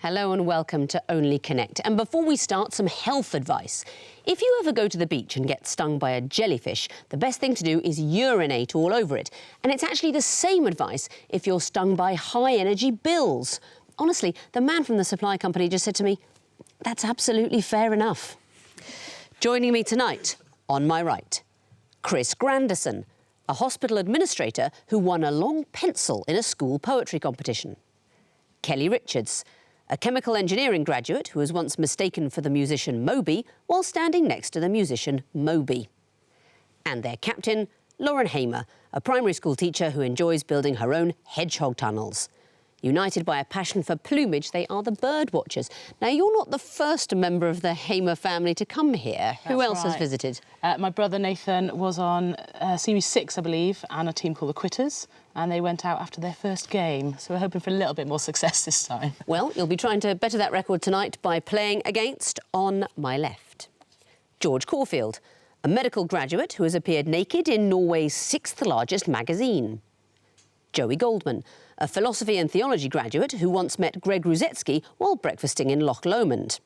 Hello and welcome to Only Connect. And before we start, some health advice. If you ever go to the beach and get stung by a jellyfish, the best thing to do is urinate all over it. And it's actually the same advice if you're stung by high-energy bills. Honestly, the man from the supply company just said to me, that's absolutely fair enough. Joining me tonight, on my right, Chris Granderson, a hospital administrator who won a long pencil in a school poetry competition. Kelly Richards, a chemical engineering graduate who was once mistaken for the musician Moby while standing next to the musician Moby. And their captain, Lauren Hamer, a primary school teacher who enjoys building her own hedgehog tunnels. United by a passion for plumage, they are the Birdwatchers. Now, you're not the first member of the Hamer family to come here. Who else has visited? My brother Nathan was on Series 6, I believe, and a team called the Quitters, and they went out after their first game. So we're hoping for a little bit more success this time. Well, you'll be trying to better that record tonight by playing against, on my left, George Caulfield, a medical graduate who has appeared naked in Norway's 6th largest magazine. Joey Goldman, a philosophy and theology graduate who once met Greg Ruzetsky while breakfasting in Loch Lomond.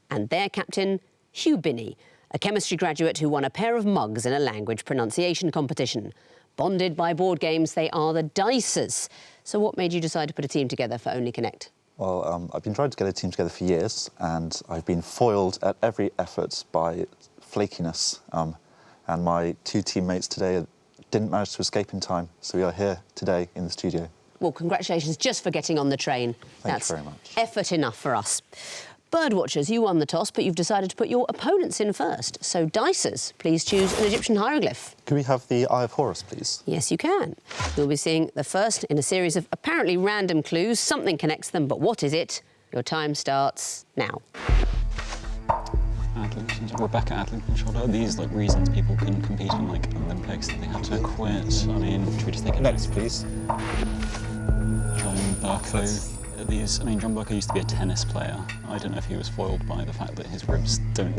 And their captain, Hugh Binney, a chemistry graduate who won a pair of mugs in a language pronunciation competition. Bonded by board games, they are the Dicers. So what made you decide to put a team together for Only Connect? Well, I've been trying to get a team together for years, and I've been foiled at every effort by flakiness. And my two teammates today didn't manage to escape in time, so we are here today in the studio. Well, congratulations just for getting on the train. Thank you very much. Effort enough for us. Birdwatchers, you won the toss, but you've decided to put your opponents in first. So, Dicers, please choose an Egyptian hieroglyph. Could we have the Eye of Horus, please? Yes, you can. You'll be seeing the first in a series of apparently random clues. Something connects them, but what is it? Your time starts now. Rebecca Adlington showed her these reasons people couldn't compete in Olympics, that they had to quit. I mean, should we just take it next, please? John Burko. John Burko used to be a tennis player. I don't know if he was foiled by the fact that his ribs don't.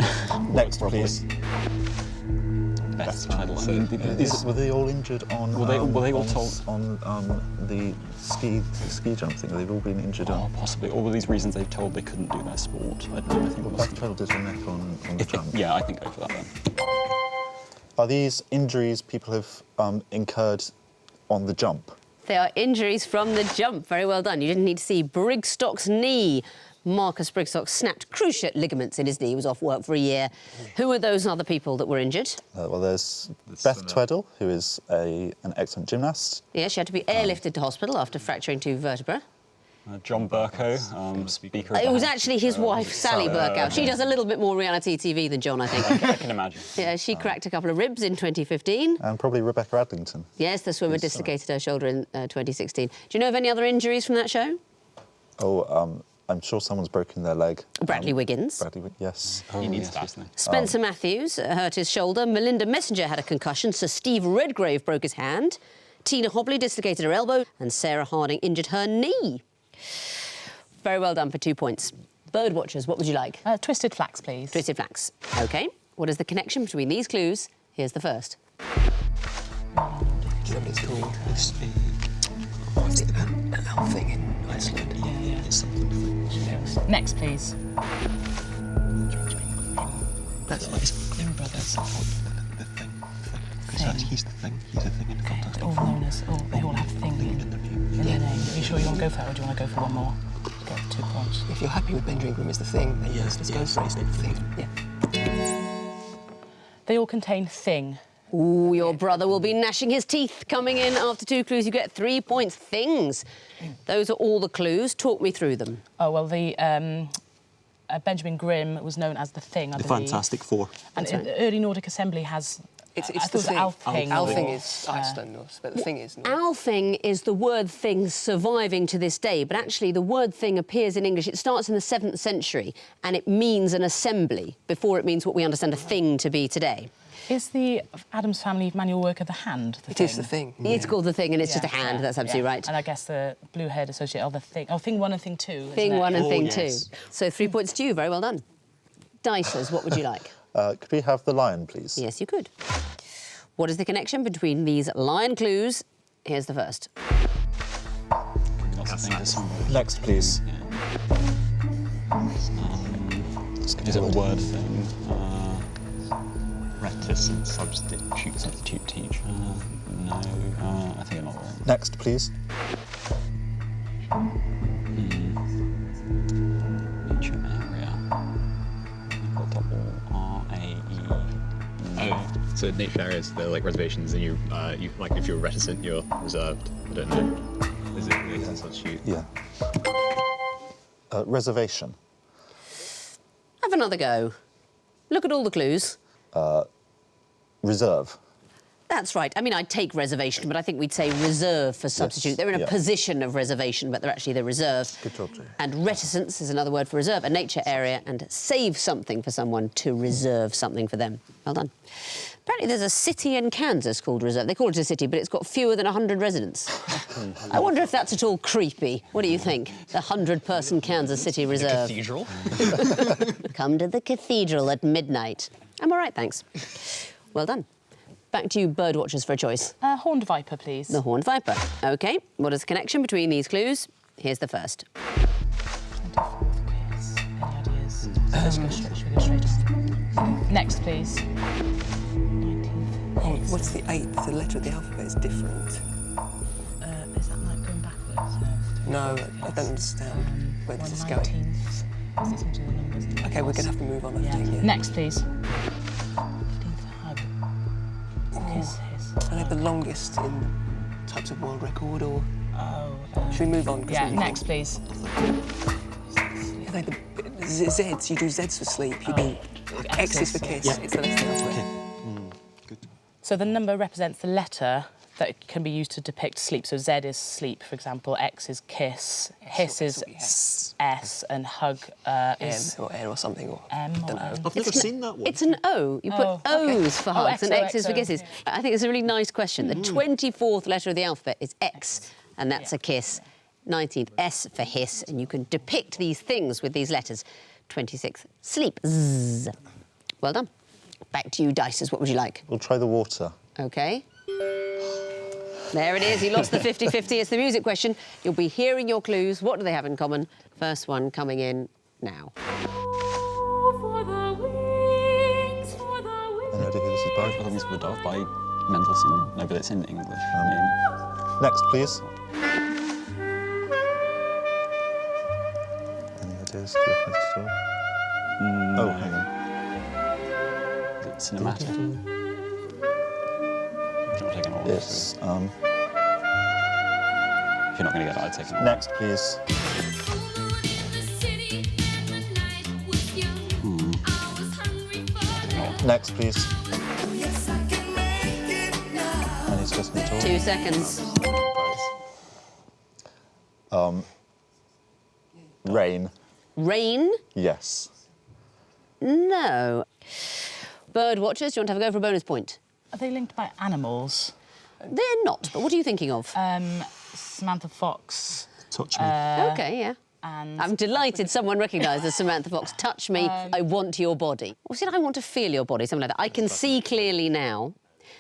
Next, please. Best medal. Were they all injured on? Were they all told on the ski jump thing? They've all been injured on. Possibly. All of these reasons they've told they couldn't do their sport. I don't know. I think Beth did her neck on the jump. Yeah, I think go for that then. Are these injuries people have incurred on the jump? They are injuries from the jump. Very well done. You didn't need to see Brigstock's knee. Marcus Brigstock snapped cruciate ligaments in his knee. He was off work for a year. Who are those other people that were injured? Well, there's Beth Tweddle, who is an excellent gymnast. Yeah, she had to be airlifted to hospital after fracturing 2 vertebrae. John Burko, speaker. It was actually his wife, Sally Burkow. She does a little bit more reality TV than John, I think. I can imagine. Yeah, she cracked a couple of ribs in 2015. And probably Rebecca Adlington. Yes, the swimmer dislocated her shoulder in 2016. Do you know of any other injuries from that show? Oh, I'm sure someone's broken their leg. Bradley Wiggins. Yes. He needs that. Spencer Matthews hurt his shoulder. Melinda Messenger had a concussion. Sir Steve Redgrave broke his hand. Tina Hobley dislocated her elbow. And Sarah Harding injured her knee. Very well done for 2 points. Birdwatchers, what would you like? Twisted flax, please. Twisted flax. OK. What is the connection between these clues? Here's the first. Somebody's called an elf thing in Iceland. Yeah, it's something. Next, please. That's Grim Brothers. The thing. Because he's the thing. He's a thing in the context. All known as. They all have thing in their name. Are you sure you want to go for that, or do you want to go for one more? Get 2 points. If you're happy with Benjamin Grimm is the thing, then let's go for it. The thing. Yeah. They all contain thing. Ooh, your brother will be gnashing his teeth. Coming in after 2 clues, you get 3 points. Things. Those are all the clues. Talk me through them. Oh, well, the Benjamin Grimm was known as the Thing, I believe. Fantastic Four. And the early Nordic Assembly has... It's the thing. Althing. Althing is Iceland, but the thing is... Althing is the word thing surviving to this day, but actually the word thing appears in English. It starts in the 7th century, and it means an assembly before it means what we understand a thing to be today. Is the Addams Family manual work of the hand the It thing? is the thing. It's called the thing, and it's just a hand. That's absolutely right. And I guess the blue head associated the thing. Oh, thing 1 and thing 2. Thing 1 and thing 2. Yes. So 3 points to you. Very well done. Dicers, what would you like? Could we have the lion, please? Yes, you could. What is the connection between these lion clues? Here's the first. Next, please. Yeah. Is it a word thing? Reticence, substitute. Substitute teacher? No. I think another one. Next, please. Nature area. I've got double R-A-E. Oh, so nature areas, they're like reservations, and you like if you're reticent, you're reserved. I don't know. Is it a substitute? Yeah. Reservation. Have another go. Look at all the clues. Reserve. That's right. I mean, I'd take reservation, but I think we'd say reserve for substitute. Yes, They're in a yeah. position of reservation, but they're actually the reserve. Good job, Jay. And reticence is another word for reserve, a nature area, and save something for someone to reserve something for them. Well done. Apparently there's a city in Kansas called Reserve. They call it a city, but it's got fewer than 100 residents. I wonder if that's at all creepy. What do you think? The 100-person Kansas City Reserve. Cathedral? Come to the cathedral at midnight. I'm all right, thanks. Well done. Back to you, Birdwatchers, for a choice. Horned viper, please. The horned viper. OK, what is the connection between these clues? Here's the first. 24th quiz. Any ideas? Should we go straight on? Next, please. 19th. Oh, what's the 8th? The letter of the alphabet is different. Is that like going backwards? No, I don't understand where this is going. 19th. Is it into the numbers? OK, we're going to have to move on, I Yeah. think. Yeah. Next, please. 15th hug. Kiss, hiss. Are they the longest in types of world record, or Oh. should we move on? 'Cause Yeah, we- next, please. Are they the Zs? You do Zs for sleep. You do X's for kiss. Yeah. It's the letter of the alphabet. Good. So the number represents the letter that can be used to depict sleep. So Z is sleep, for example. X is kiss. Hiss is S, and hug M is or N or something, or M. I don't know. I've never seen that one. It's an O. You put Oh, O's for hugs and XO, X's for XO, kisses. yeah. I think it's a really nice question. The 24th letter of the alphabet is X, and that's a kiss. 19th, S for hiss, and you can depict these things with these letters. 26th, sleep, Z. Well done. Back to you, Dicers. What would you like? We'll try the water. OK. There it is. You lost the 50-50. It's the music question. You'll be hearing your clues. What do they have in common? First one coming in now. Any idea who this is by? I think it's The Dove by Mendelssohn. No, but it's in English. Next, please. Any ideas? Do you reckon it's still? Oh, hang on. Is it cinematic? Do you want to take an order? It's If you're not going to get that, I'd take an order. next, please. Next, please. And it's just me talking. 2 seconds. Rain. Rain? Yes. No. Birdwatchers, do you want to have a go for a bonus point? Are they linked by animals? They're not, but what are you thinking of? Samantha Fox Touch me. OK, yeah. and... I'm delighted someone recognised as Samantha Fox. Touch me, I want your body. Or said I want to feel your body, something like that. I can see clearly now.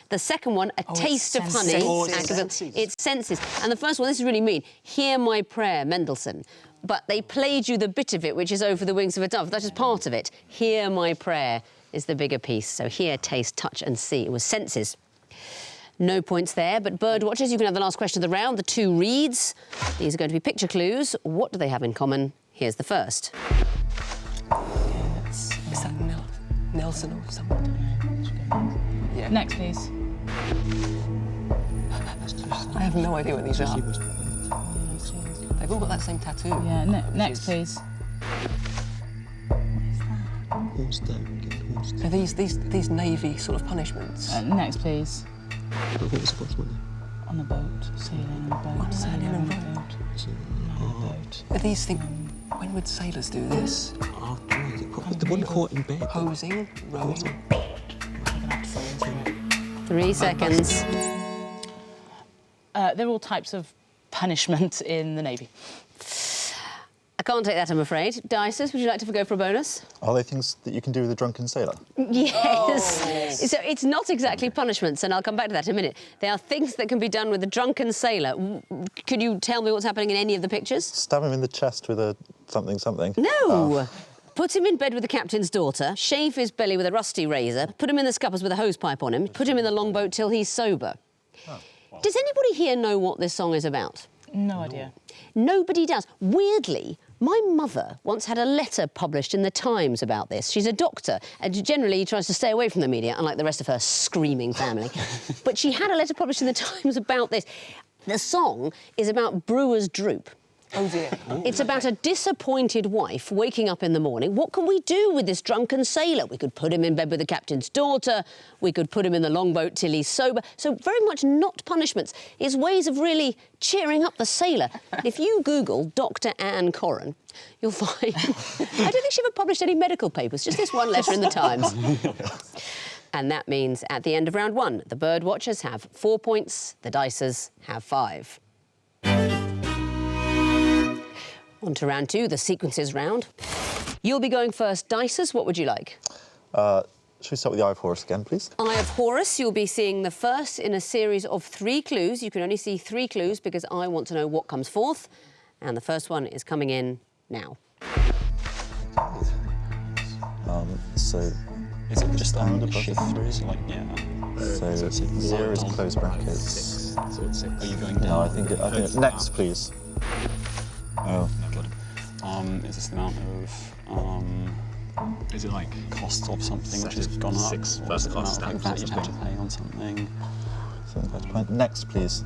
The second one, a taste of honey. senses. Oh, it's Active- senses. It's senses. And the first one, this is really mean. Hear my prayer, Mendelssohn. But they played you the bit of it, which is over the wings of a dove. That's just part of it. Hear my prayer is the bigger piece. So hear, taste, touch and see. It was senses. No points there, but Birdwatchers, you can have the last question of the round. The 2 reads. These are going to be picture clues. What do they have in common? Here's the first. Is that Nelson or something? Yeah. Next, please. I have no idea what these are. They've all got that same tattoo. Yeah, next, is- please. Horse down, get horse down. Are these navy sort of punishments? Next, please. But what was the bottom one? On a boat, sailing on a boat, sailing on a boat, on a boat. Are these things? When would sailors do this? Oh, God. The one caught in bed. Posing, rowing. 3 seconds. They're all types of punishment in the Navy. I can't take that, I'm afraid. Dicers, would you like to go for a bonus? Are they things that you can do with a drunken sailor? Yes. So it's not exactly punishments, and I'll come back to that in a minute. They are things that can be done with a drunken sailor. Could you tell me what's happening in any of the pictures? Stab him in the chest with a something something. No! Put him in bed with the captain's daughter, shave his belly with a rusty razor, put him in the scuppers with a hosepipe on him, put him in the longboat till he's sober. Does anybody here know what this song is about? No idea. Nobody does. Weirdly, my mother once had a letter published in the Times about this. She's a doctor and generally tries to stay away from the media, unlike the rest of her screaming family. But she had a letter published in the Times about this. The song is about brewer's droop. Oh dear. It's about a disappointed wife waking up in the morning. What can we do with this drunken sailor? We could put him in bed with the captain's daughter. We could put him in the longboat till he's sober. So very much not punishments. It's ways of really cheering up the sailor. If you Google Dr. Anne Coren, you'll find... I don't think she ever published any medical papers, just this one letter in the Times. And that means at the end of round 1, the Birdwatchers have 4 points, the Dicers have 5. On to round 2, the sequences round. You'll be going first, Dicers. What would you like? Should we start with the Eye of Horus again, please? Eye of Horus, you'll be seeing the first in a series of 3 clues. You can only see 3 clues because I want to know what comes forth. And the first one is coming in now. So, Is it just pound the above shift? the 3? So, like, yeah. So 0 is closed brackets. 6. So it's 6. Are you going down? No, I think next, please. Oh. Good. Is this the amount of Is it like cost of something which has gone up? 6 Or first is it the class amount of stamps that or you'd have to something? pay on something? Something that's planned. Next, please.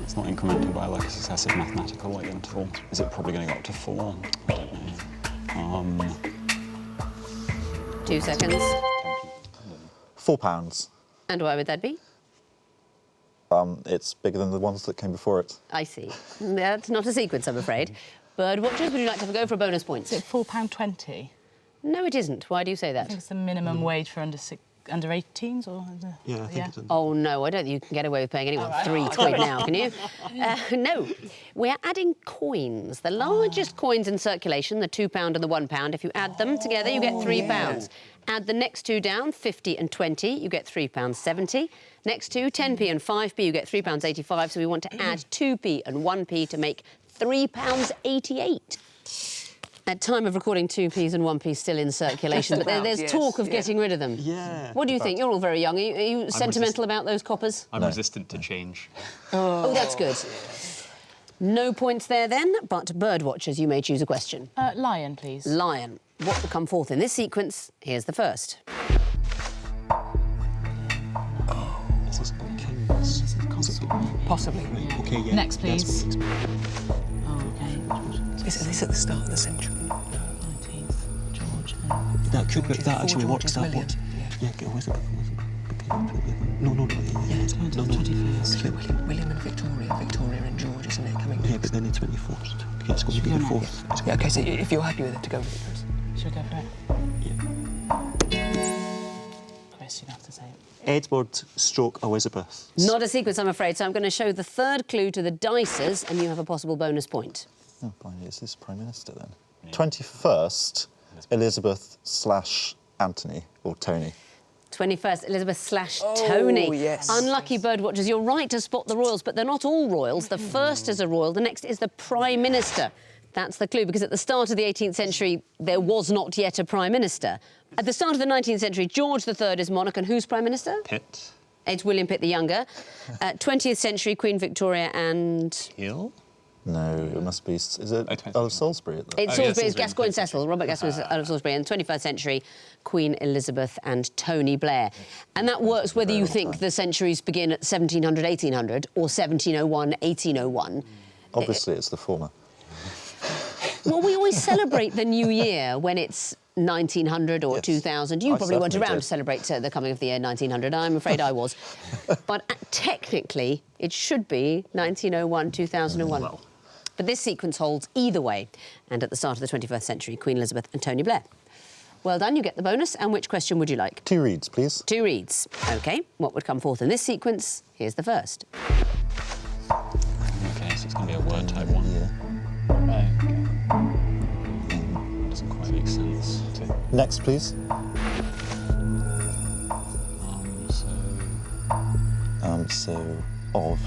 It's not incrementing by like a successive mathematical like interval. Is it probably going to go up to 4? I don't know. 2 seconds. £4. And why would that be? It's bigger than the ones that came before it. I see. That's not a sequence, I'm afraid. Birdwatchers, would you like to have a go for a bonus point? Is it £4.20? No, it isn't. Why do you say I think that? it's the minimum wage for under 18s, or Yeah, I think it's Oh, no, I don't think you can get away with paying anyone £3 now, can you? No, we're adding coins. The largest coins in circulation, the £2 and the £1. If you add them together, you get £3. Add the next 2 down, 50 and 20, you get £3.70. Next 2, 10p and 5p, you get £3.85. So we want to add 2p and 1p to make £3.88. At time of recording, 2p's and 1p's still in circulation, but there's Yes, talk of yeah. getting rid of them. Yeah. What do you think? You're all very young. Are you sentimental about those coppers? I'm resistant to change. Oh, that's good. No points there then, but Birdwatchers, you may choose a question. Lion, please. Lion. What will come forth in this sequence? Here's the first. Is this kings? Is it Possibly. okay, yeah. Next, please. That's- Oh, okay. Is this at the start of the century? 19th, George. That could be, George's that actually before works. George's That William. works. Yeah, where's it? No, no, no. Yeah, it's going to the 21st. William and Victoria and George, isn't it? Coming Yeah, but then the 21st. Yeah, it's going to be the 4th. It's Yeah, going OK, so if you're happy with it, to go with it, Chris. Should we go for it? Yeah. Chris, you have to say it. Edward stroke Elizabeth. Not a sequence, I'm afraid, so I'm going to show the third clue to the Dicers, and you have a possible bonus point. Oh, blimey, is this Prime Minister then? 21st, Elizabeth / Anthony, or Tony. 21st, Elizabeth / Tony. yes. Unlucky Birdwatchers, you're right to spot the royals, but they're not all royals. The first is a royal, the next is the Prime Minister. That's the clue, because at the start of the 18th century, there was not yet a Prime Minister. At the start of the 19th century, George III is monarch, and who's Prime Minister? Pitt. It's William Pitt the Younger. 20th century, Queen Victoria and... Hill. No, it must be... Is it 20th. Earl of Salisbury? It's yeah, Salisbury, it's Salisbury. Gascoigne Cecil, Robert Gascoigne of Salisbury, and 21st century, Queen Elizabeth and Tony Blair. And that works whether you think the centuries begin at 1700, 1800, or 1701, 1801. Obviously, it's the former. Well, we always celebrate the new year when it's 1900 or Yes. 2000. You I probably weren't certainly around did. to celebrate the coming of the year 1900. I'm afraid I was. But technically, it should be 1901, 2001. Well. But this sequence holds either way. And at the start of the 21st century, Queen Elizabeth and Tony Blair. Well done, you get the bonus. And which question would you like? 2 reads, please. 2 reads. OK, what would come forth in this sequence? Here's the first. Okay, so it's going to be a word type one. Yeah. Doesn't quite make sense. Next, please. So So, of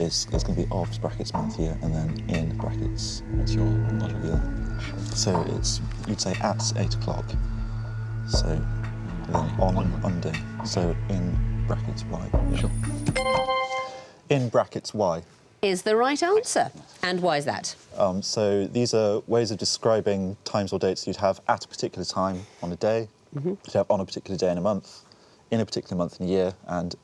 it's going to be of brackets month year and then in brackets. What's your logic? Yeah. So you'd say at 8 o'clock. So then on day. So in brackets y. Yeah. Sure. In brackets y. Is the right answer. And why is that? So these are ways of describing times or dates you'd have at a particular time on a day, you'd have on a particular day in a month, in a particular month in a year, and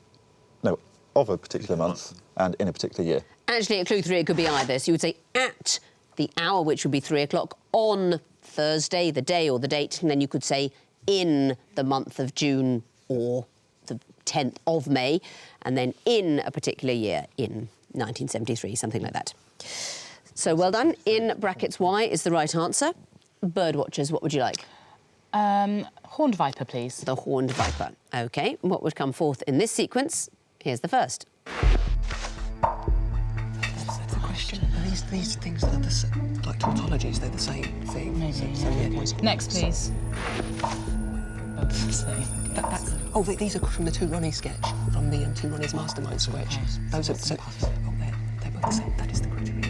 of a particular month and in a particular year. Actually, at clue 3, it could be either. So you would say at the hour, which would be 3 o'clock, on Thursday, the day or the date, and then you could say in the month of June or the 10th of May, and then in a particular year, in 1973, something like that. So well done. In brackets Y is the right answer. Birdwatchers, what would you like? Horned viper, please. The horned viper. OK, what would come forth in this sequence? Here's the first. That's the question. Are these things are the same, like tautologies, they're the same thing? Maybe, So, yeah. Next, please. Both the same. These are from the Two Ronnie sketch, from the Two Ronnie's Mastermind sketch. Those are they're both the same. That is the criteria.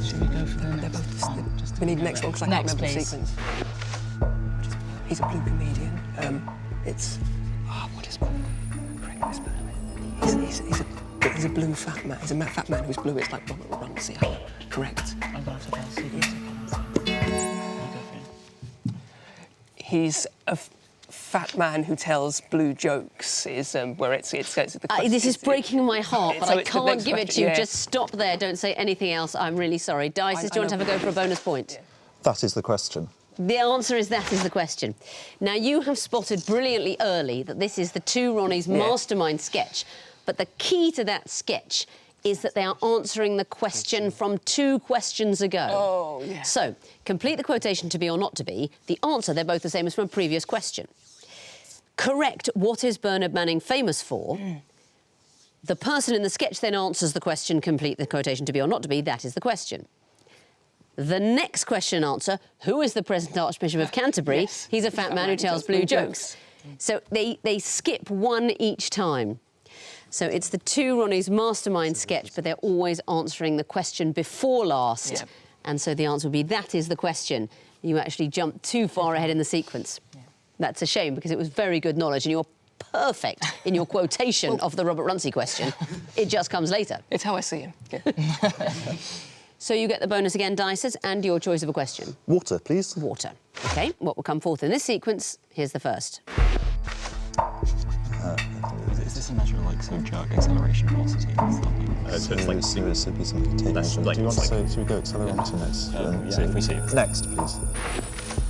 Should we go for the They're next? both. We need the next one because I can't Next, remember please. the sequence. He's a blue comedian. It's what is it? He's a blue fat man. He's a fat man who's blue. It's like Robert Runcie. Correct. I'm going to tell you. He's a fat man who tells blue jokes. Is where it's the question. This is breaking my heart, but So I it's the can't next give it question, to you. yeah. Just stop there. Don't say anything else. I'm really sorry. Dices, do you want to have a go for a bonus point? Yeah. That is the question. The answer is that is the question. Now, you have spotted brilliantly early that this is the Two Ronnie's Mastermind sketch, but the key to that sketch is that they are answering the question from 2 questions ago. Oh, yeah. So, complete the quotation to be or not to be. The answer, they're both the same as from a previous question. Correct, what is Bernard Manning famous for? The person in the sketch then answers the question, complete the quotation to be or not to be. That is the question. The next question and answer, who is the present Archbishop of Canterbury? Yes. He's a fat man who tells blue jokes. So they skip one each time. So it's the Two Ronnie's Mastermind sketch, but they're always answering the question before last. Yep. And so the answer would be, that is the question. You actually jumped too far ahead in the sequence. Yeah. That's a shame, because it was very good knowledge, and you're perfect in your quotation of the Robert Runcie question. It just comes later. It's how I see him. Yeah. So you get the bonus again, Dices, and your choice of a question. Water, please. Water. OK, what will come forth in this sequence? Here's the first. Is this a measure like jerk acceleration velocity? So it's like So this would be something to take That's measure. like- Do you want it's to like- should we go accelerometer next? Yeah, if we see it. Next, please.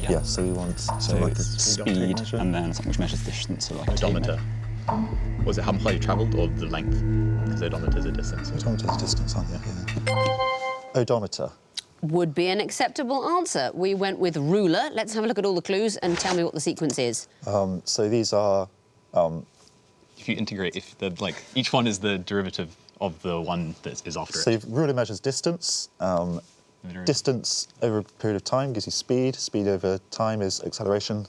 Yeah. Yeah, so we want So like it's a speed measure. and then something which measures distance, so like a tape odometer. Was it how far you travelled or the length? Because odometer is a distance. Odometer is distance, aren't you? Yeah. Odometer. Would be an acceptable answer. We went with ruler. Let's have a look at all the clues and tell me what the sequence is. So these are If you integrate, each one is the derivative of the one that is after so it. ruler measures distance. Distance over a period of time gives you speed. Speed over time is acceleration,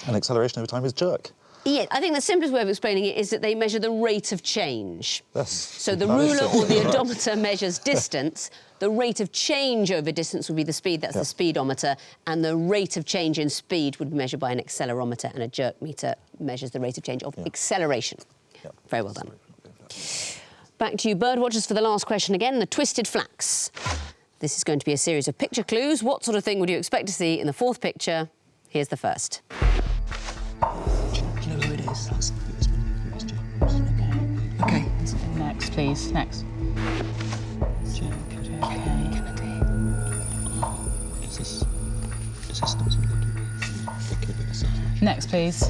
and acceleration over time is jerk. Yeah, I think the simplest way of explaining it is that they measure the rate of change. Yes. So the That is ruler simple. or the odometer measures distance. The rate of change over distance would be the speed, that's the speedometer, and the rate of change in speed would be measured by an accelerometer, and a jerk meter measures the rate of change of acceleration. Yep. Very well done. Back to you, Birdwatchers, for the last question again, the twisted flax. This is going to be a series of picture clues. What sort of thing would you expect to see in the 4th picture? Here's the first. Do you know who it is? Okay. Next, please. Next. Kennedy. Is this not something to do with the kid with the city? Next, please.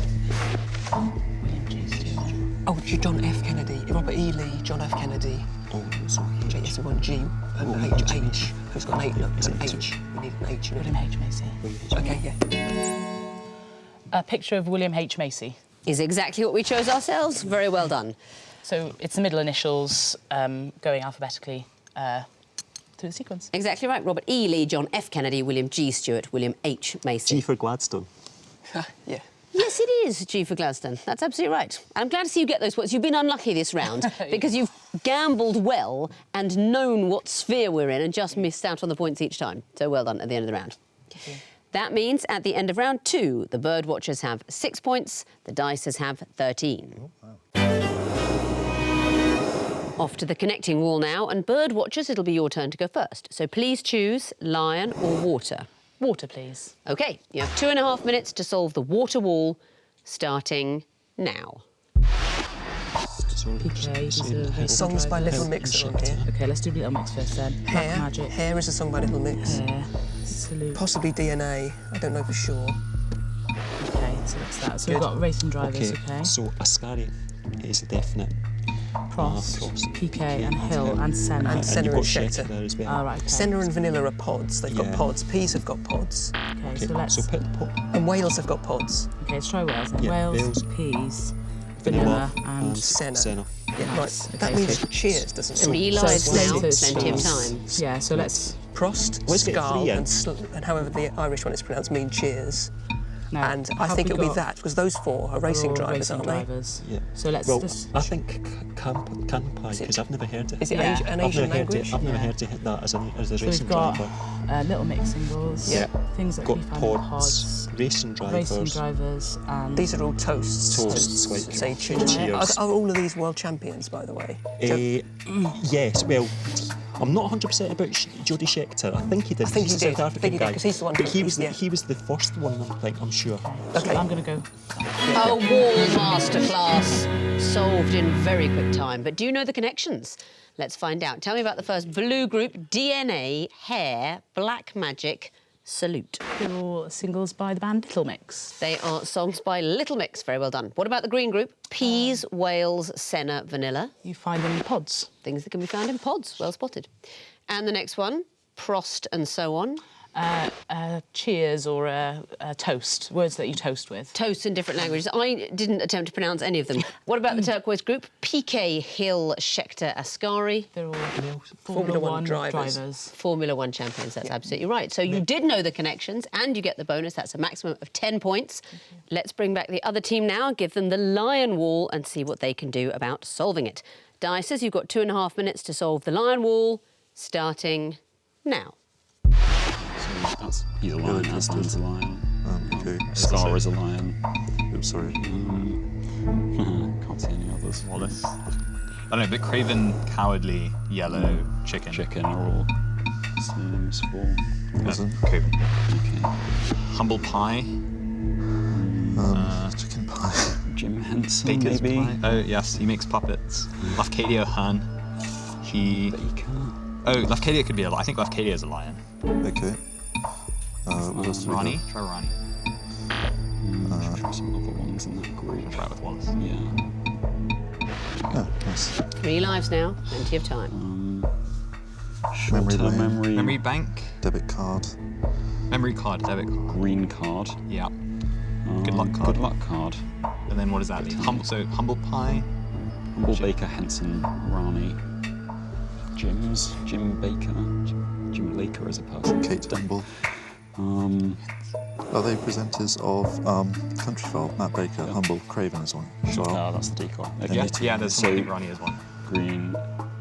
Oh, John F. Kennedy. Robert E. Lee, John F. Kennedy. Oh, sorry. Yes, we want G and H. Who's got an 8? Look, it's an H. We need an H. William H. Macy. Okay, yeah. A picture of William H. Macy. Is exactly what we chose ourselves. Very well done. So it's the middle initials going alphabetically through the sequence. Exactly right. Robert E. Lee, John F. Kennedy, William G. Stewart, William H. Macy. G for Gladstone. Yeah. Yes, it is G for Gladstone. That's absolutely right. And I'm glad to see you get those points. You've been unlucky this round because you've gambled well and known what sphere we're in and just missed out on the points each time. So well done at the end of the round. That means at the end of round 2, the Birdwatchers have 6 points, the Dicers have 13. Off to the connecting wall now, and Birdwatchers, it'll be your turn to go first. So please choose lion or water. Water, please. OK, you have 2.5 minutes to solve the water wall, starting now. PK, Songs by Little Mix are on here. OK, let's do Little Mix first then. Black Magic. Hair is a song by Little Mix. Hair. Salute. Possibly DNA. I don't know for sure. OK, so that's that. So we've got Racing Drivers, OK. So Ascari is a definite. Prost, Prost, PK and Hill and Senna. And Senna you've and got Schechter Schechter. there as well. Oh, right, okay. Senna and Vanilla are pods. They've got Yeah. pods. Peas have got pods. OK, so let's... So put the pot. And Wales have got pods. OK, let's try Wales then. Yeah, Wales, Wales. Peas, Vanilla Vanilla and... Senna. Yeah, Nice. right. That Okay, means so- cheers, doesn't it? 3 So lives now, Slaters. plenty of time. Yeah, so let's... Prost, Let's get Scarl, three in. and however the Irish one is pronounced mean cheers. No, And I have think we it'll be got- that, because those 4 are racing all drivers, racing aren't drivers. Yeah. So let's Well, just... I think Kanpai, because I've never heard it. Is it Yeah. an I've Asian never heard language? it. I've never heard it that as a So racing we've got driver. Little Mix singles, Yeah. things that Got can be found in pods, pods, racing drivers. racing drivers, and... These are all toasts. Toasts, to like say cheers. cheers. Are all of these world champions, by the way? Yes, well, I'm not 100% about Jody Schechter. I think he did. I think He's he a did. South I African think he did, guy. 'cause he's the one But who- he was yeah. he was the first one. I'm sure. Okay. I'm going to go... A wall masterclass, solved in very quick time. But do you know the connections? Let's find out. Tell me about the first blue group, DNA, Hair, Black Magic, Salute. They're all singles by the band Little Mix. They are songs by Little Mix. Very well done. What about the green group? Peas, Wales, Senna, Vanilla. You find them in pods. Things that can be found in pods. Well spotted. And the next one, Prost and so on. Cheers or toast, words that you toast with. Toasts in different languages. I didn't attempt to pronounce any of them. What about the turquoise group? PK, Hill, Schechter, Ascari. They're all Formula One drivers. Formula One champions, that's absolutely right. So you did know the connections and you get the bonus. That's a maximum of 10 points. Let's bring back the other team now, give them the lion wall and see what they can do about solving it. Dicers, you've got 2.5 minutes to solve the lion wall, starting now. He's a lion, Aslan's a lion. Okay. Scar is a lion. I'm sorry. Can't see any others. Wallace. I don't know, but Craven, Cowardly, Yellow, Chicken. Chicken are all synonyms for. Wasn't. Craven. Okay. Humble Pie. Chicken pie. Jim Henson, Baker's maybe. Pie. Oh, yes, he makes puppets. Lafcadio Han. He... Baker. Oh, Lafcadio could be a lion. I think Lafcadio is a lion. Okay. What else do we Ronnie? have? Try Ronnie. Try some other ones in that group. Try it with Wallace. Yeah. Oh, nice. 3 lives now, plenty of time. Short-term lane. memory. Memory Bank. Debit card. Memory card, debit card. Green card. Yeah. Good luck card. Good luck card. And then what does that leave? Humble Pie. Humble Baker, Henson, Rani. Jim Baker. Jim Laker as a person. Kate Dumble. Are they presenters of Countryfile? Matt Baker, Humble, Craven as one as well. Oh, that's the decoy. Okay. Yeah, there's So, something Ronnie as one. green.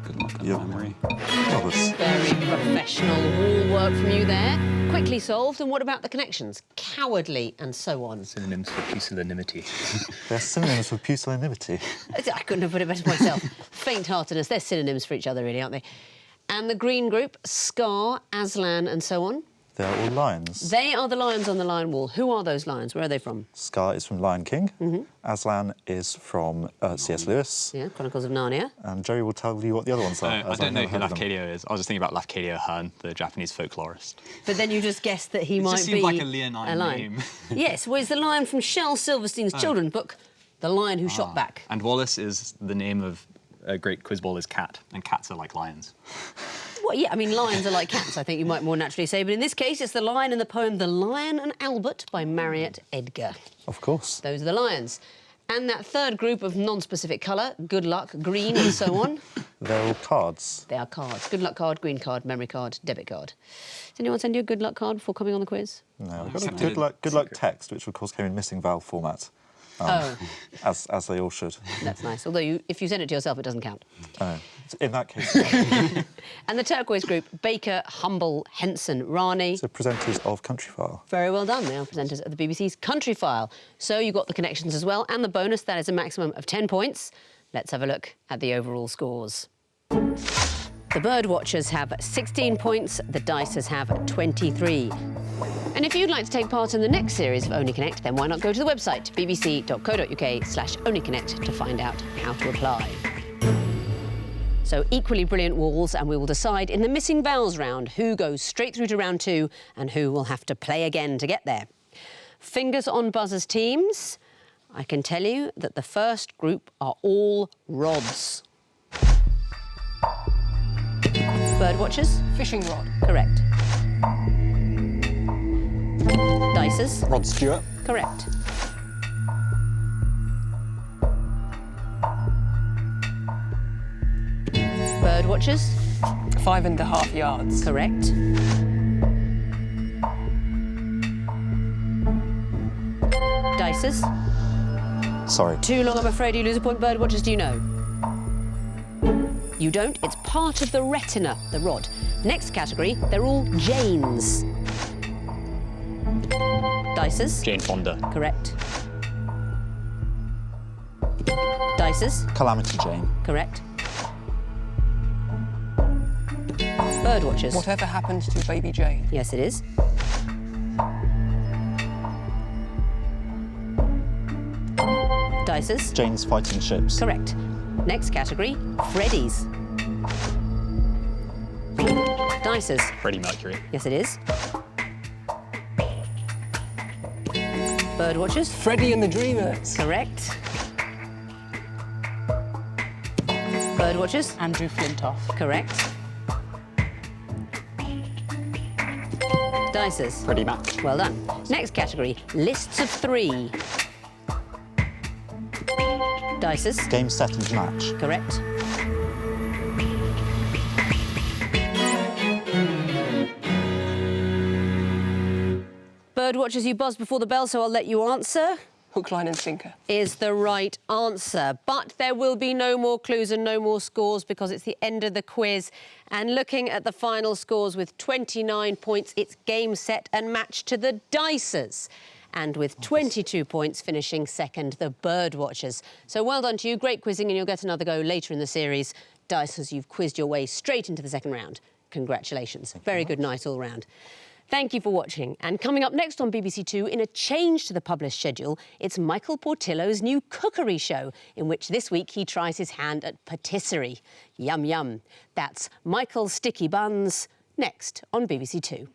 Good luck at Yep. memory. Marvellous. Very professional wall work from you there. Quickly solved. And what about the connections? Cowardly and so on. Synonyms for pusillanimity. They're synonyms for pusillanimity. I couldn't have put it better myself. Faint-heartedness. They're synonyms for each other, really, aren't they? And the green group, Scar, Aslan and so on. They're all lions. They are the lions on the lion wall. Who are those lions? Where are they from? Scar is from Lion King. Aslan is from C.S. Lewis. Yeah, Chronicles of Narnia. And Jerry will tell you what the other ones are. I as don't know never who heard of them. Lafcadio is. I was just thinking about Lafcadio Han, the Japanese folklorist. But then you just guessed that he might just be seemed like a leonine lion. name. Yes, well, it's the lion from Shel Silverstein's children's book, The Lion Who Shot Back. And Wallace is the name of a great quizballer's cat, and cats are like lions. Well, yeah, I mean, lions are like cats, I think you might more naturally say. But in this case, it's the lion in the poem The Lion and Albert by Marriott Edgar. Of course. Those are the lions. And that third group of non-specific colour, good luck, green and so on, They're all cards. they are cards. Good luck card, green card, memory card, debit card. Did anyone send you a good luck card before coming on the quiz? No, I got a Accepted. good luck text, which of course came in missing vowel format. Oh, As they all should. that's nice. Although if you send it to yourself, it doesn't count. Oh. In that case, And the turquoise group, Baker, Humble, Henson, Rani. so presenters of Countryfile. Very well done. They are presenters of the BBC's Country File. So you got the connections as well, and the bonus, that is a maximum of 10 points. Let's have a look at the overall scores. The Birdwatchers have 16 points, the Dicers have 23. And if you'd like to take part in the next series of Only Connect, then why not go to the website bbc.co.uk/onlyconnect to find out how to apply. So equally brilliant walls, and we will decide in the missing vowels round who goes straight through to round 2 and who will have to play again to get there. Fingers on buzzers, teams. I can tell you that the first group are all rods. Birdwatchers? Fishing rod. Correct. Dicers? Rod Stewart. Correct. Birdwatchers? 5.5 yards. Correct. Dicers? Sorry. Too long, I'm afraid you lose a point. Birdwatchers, do you know? You don't? It's part of the retina, the rod. Next category, they're all Janes. Dicers? Jane Fonda. Correct. Dicers? Calamity Jane. Correct. Birdwatchers? Whatever happened to Baby Jane? Yes, it is. Dicers? Jane's Fighting Ships. Correct. Next category, Freddies. Dicers? Freddie Mercury. Yes, it is. Birdwatchers? Freddie and the Dreamers. Correct. Birdwatchers? Andrew Flintoff. Correct. Dicers? Freddie Mac. Well done. Next category, lists of 3. Dicers? Game, set and match. Correct. Birdwatchers, you buzzed before the bell, so I'll let you answer. Hook, line and sinker. Is the right answer. But there will be no more clues and no more scores because it's the end of the quiz. And looking at the final scores with 29 points, it's game, set and match to the Dicers. And with 22 points, finishing second, the Birdwatchers. So well done to you. Great quizzing, and you'll get another go later in the series. Dicers, you've quizzed your way straight into the second round. Congratulations. Very good night all round. Thank you for watching. And coming up next on BBC Two, in a change to the published schedule, it's Michael Portillo's new cookery show, in which this week he tries his hand at patisserie. Yum, yum. That's Michael's Sticky Buns, next on BBC Two.